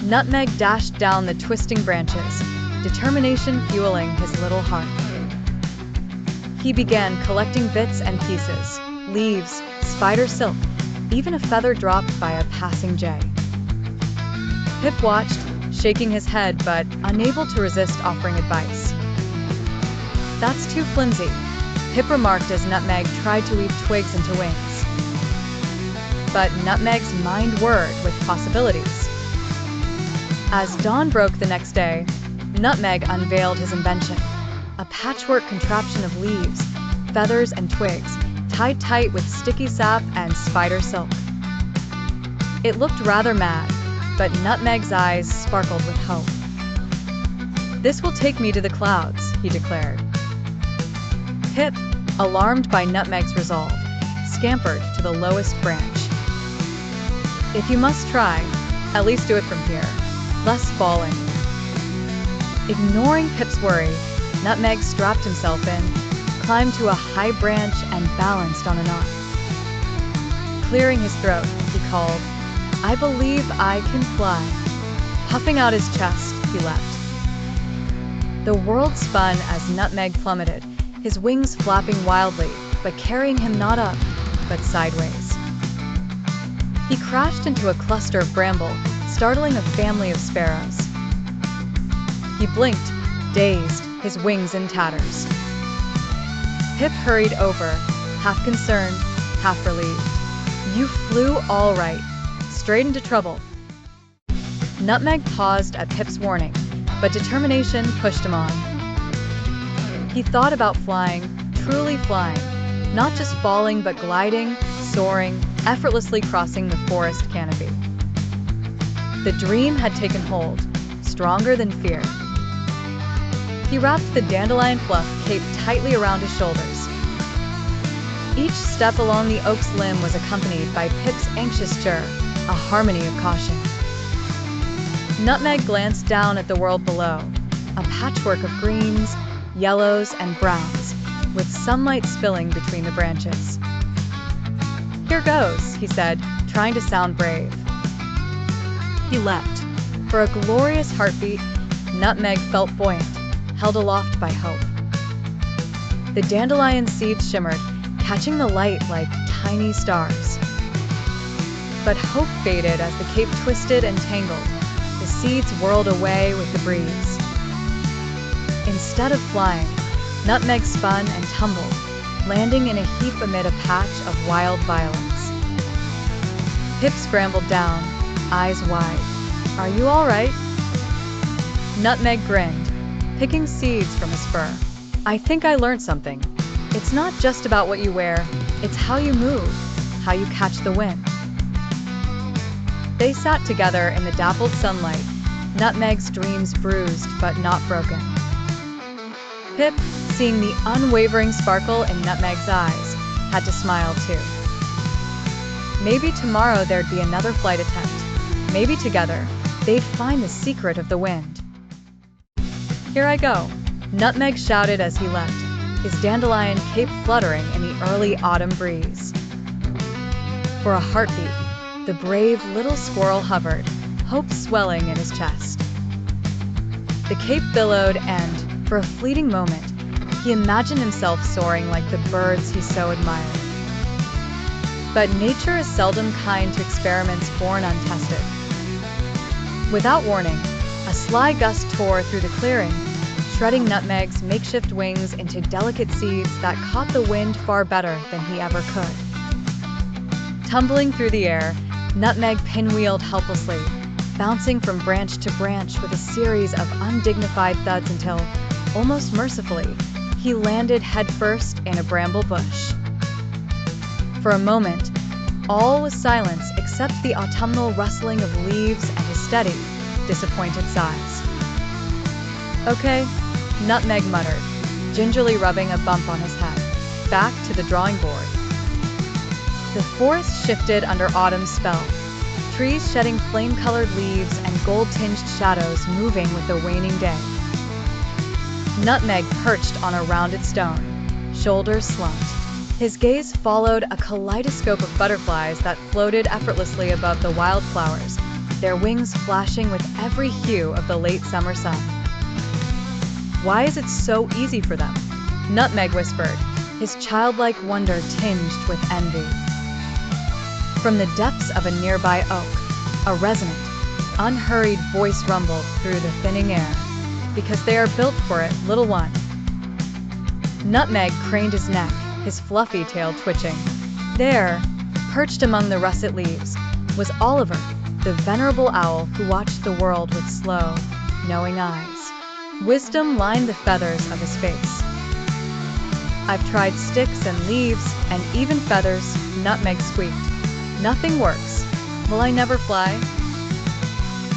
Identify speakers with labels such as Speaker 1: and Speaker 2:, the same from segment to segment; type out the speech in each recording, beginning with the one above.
Speaker 1: Nutmeg dashed down the twisting branches, determination fueling his little heart. He began collecting bits and pieces, leaves, spider silk, even a feather dropped by a passing jay. Pip watched, shaking his head but unable to resist offering advice. "That's too flimsy," Pip remarked as Nutmeg tried to weave twigs into wings. But Nutmeg's mind whirred with possibilities. As dawn broke the next day, Nutmeg unveiled his invention, a patchwork contraption of leaves, feathers, and twigs, tied tight with sticky sap and spider silk. It looked rather mad, but Nutmeg's eyes sparkled with hope. "This will take me to the clouds," he declared. Pip, alarmed by Nutmeg's resolve, scampered to the lowest branch. "If you must try, at least do it from here, less falling." Ignoring Pip's worry, Nutmeg strapped himself in, climbed to a high branch, and balanced on a knot. Clearing his throat, he called, "I believe I can fly." Puffing out his chest, he leapt. The world spun as Nutmeg plummeted, his wings flapping wildly, but carrying him not up, but sideways. He crashed into a cluster of bramble, startling a family of sparrows. He blinked, dazed, his wings in tatters. Pip hurried over, half concerned, half relieved. "You flew all right, straight into trouble." Nutmeg paused at Pip's warning, but determination pushed him on. He thought about flying, truly flying, not just falling but gliding, soaring, effortlessly crossing the forest canopy. The dream had taken hold, stronger than fear. He wrapped the dandelion fluff cape tightly around his shoulders. Each step along the oak's limb was accompanied by Pip's anxious chirr, a harmony of caution. Nutmeg glanced down at the world below, a patchwork of greens, yellows, and browns, with sunlight spilling between the branches. "Here goes," he said, trying to sound brave. He leapt. For a glorious heartbeat, Nutmeg felt buoyant, held aloft by hope. The dandelion seeds shimmered, catching the light like tiny stars. But hope faded as the cape twisted and tangled. The seeds whirled away with the breeze. Instead of flying, Nutmeg spun and tumbled, landing in a heap amid a patch of wild violets. Pip scrambled down, eyes wide. "Are you all right?" Nutmeg grinned, picking seeds from his fur. "I think I learned something. It's not just about what you wear, it's how you move, how you catch the wind." They sat together in the dappled sunlight, Nutmeg's dreams bruised but not broken. Pip, seeing the unwavering sparkle in Nutmeg's eyes, had to smile too. Maybe tomorrow there'd be another flight attempt. Maybe together, they'd find the secret of the wind. "Here I go," Nutmeg shouted as he leapt, his dandelion cape fluttering in the early autumn breeze. For a heartbeat, the brave little squirrel hovered, hope swelling in his chest. The cape billowed and, for a fleeting moment, he imagined himself soaring like the birds he so admired. But nature is seldom kind to experiments born untested. Without warning, a sly gust tore through the clearing, shredding Nutmeg's makeshift wings into delicate seeds that caught the wind far better than he ever could. Tumbling through the air, Nutmeg pinwheeled helplessly, bouncing from branch to branch with a series of undignified thuds until, almost mercifully, he landed headfirst in a bramble bush. For a moment, all was silence except the autumnal rustling of leaves and his steady, disappointed sighs. "Okay," Nutmeg muttered, gingerly rubbing a bump on his head. Back to the drawing board. The forest shifted under autumn's spell, trees shedding flame-colored leaves and gold-tinged shadows moving with the waning day. Nutmeg perched on a rounded stone, shoulders slumped. His gaze followed a kaleidoscope of butterflies that floated effortlessly above the wildflowers, their wings flashing with every hue of the late summer sun. "Why is it so easy for them?" Nutmeg whispered, his childlike wonder tinged with envy. From the depths of a nearby oak, a resonant, unhurried voice rumbled through the thinning air. "Because they are built for it, little one." Nutmeg craned his neck, his fluffy tail twitching. There, perched among the russet leaves, was Oliver, the venerable owl who watched the world with slow, knowing eyes. Wisdom lined the feathers of his face. "I've tried sticks and leaves and even feathers," Nutmeg squeaked. "Nothing works. Will I never fly?"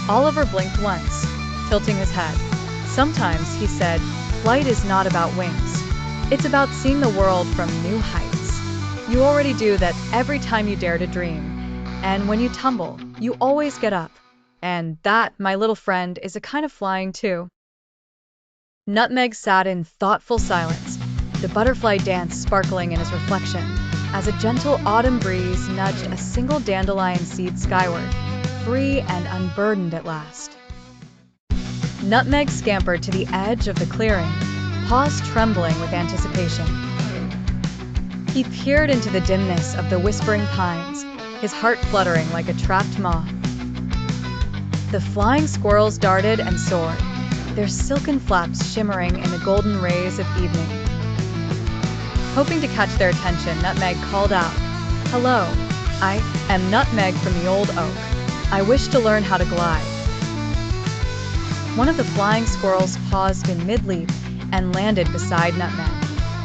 Speaker 1: Oliver blinked once, tilting his head. "Sometimes," he said, "flight is not about wings. It's about seeing the world from new heights. You already do that every time you dare to dream. And when you tumble, you always get up. And that, my little friend, is a kind of flying too." Nutmeg sat in thoughtful silence, the butterfly dance sparkling in his reflection, as a gentle autumn breeze nudged a single dandelion seed skyward, free and unburdened at last. Nutmeg scampered to the edge of the clearing, paws trembling with anticipation. He peered into the dimness of the whispering pines, his heart fluttering like a trapped moth. The flying squirrels darted and soared, their silken flaps shimmering in the golden rays of evening. Hoping to catch their attention, Nutmeg called out, "Hello, I am Nutmeg from the old oak. I wish to learn how to glide." One of the flying squirrels paused in mid-leap and landed beside Nutmeg.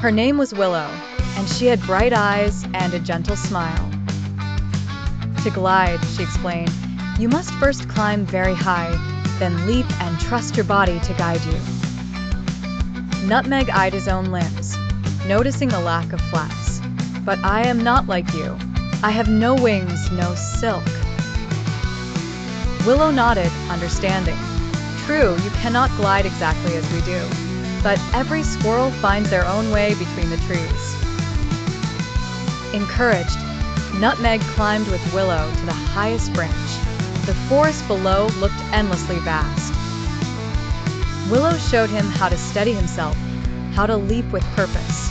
Speaker 1: Her name was Willow, and she had bright eyes and a gentle smile. "To glide," she explained, "you must first climb very high, then leap and trust your body to guide you." Nutmeg eyed his own limbs, noticing the lack of flaps. "But I am not like you. I have no wings, no silk." Willow nodded, understanding. "True, you cannot glide exactly as we do, but every squirrel finds their own way between the trees." Encouraged, Nutmeg climbed with Willow to the highest branch. The forest below looked endlessly vast. Willow showed him how to steady himself, how to leap with purpose.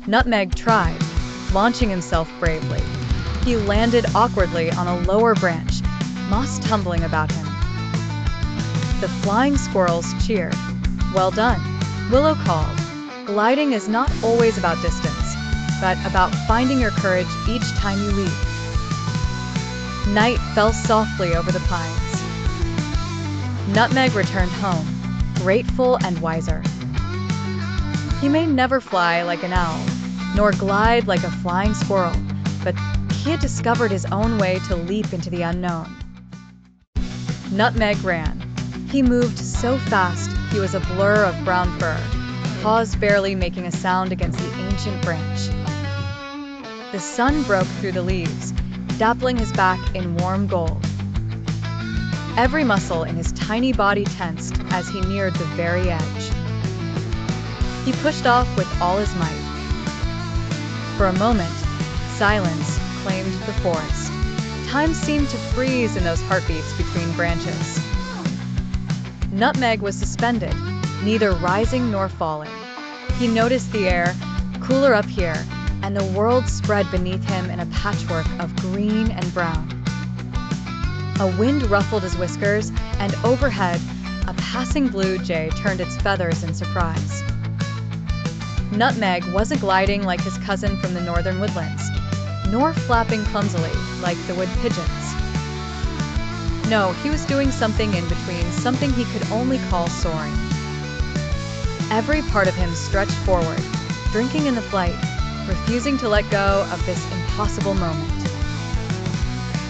Speaker 1: Nutmeg tried, launching himself bravely. He landed awkwardly on a lower branch, moss tumbling about him. The flying squirrels cheered. "Well done," Willow called. "Gliding is not always about distance, but about finding your courage each time you leap." Night fell softly over the pines. Nutmeg returned home, grateful and wiser. He may never fly like an owl, nor glide like a flying squirrel, but he had discovered his own way to leap into the unknown. Nutmeg ran. He moved so fast he was a blur of brown fur, paws barely making a sound against the ancient branch. The sun broke through the leaves, dappling his back in warm gold. Every muscle in his tiny body tensed as he neared the very edge. He pushed off with all his might. For a moment, silence claimed the forest. Time seemed to freeze in those heartbeats between branches. Nutmeg was suspended, neither rising nor falling. He noticed the air, cooler up here, and the world spread beneath him in a patchwork of green and brown. A wind ruffled his whiskers, and overhead, a passing blue jay turned its feathers in surprise. Nutmeg wasn't gliding like his cousin from the northern woodlands, nor flapping clumsily like the wood pigeons. No, he was doing something in between, something he could only call soaring. Every part of him stretched forward, drinking in the flight, refusing to let go of this impossible moment.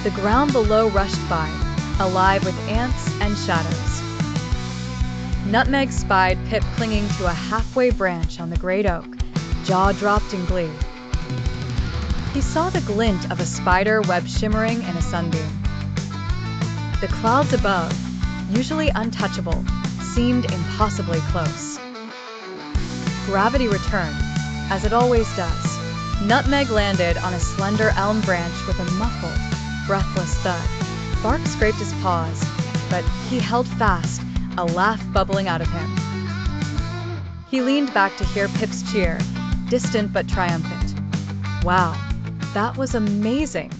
Speaker 1: The ground below rushed by, alive with ants and shadows. Nutmeg spied Pip clinging to a halfway branch on the great oak, jaw dropped in glee. He saw the glint of a spider web shimmering in a sunbeam. The clouds above, usually untouchable, seemed impossibly close. Gravity returned, as it always does. Nutmeg landed on a slender elm branch with a muffled, breathless thud. Spark scraped his paws, but he held fast, a laugh bubbling out of him. He leaned back to hear Pip's cheer, distant but triumphant. Wow, that was amazing,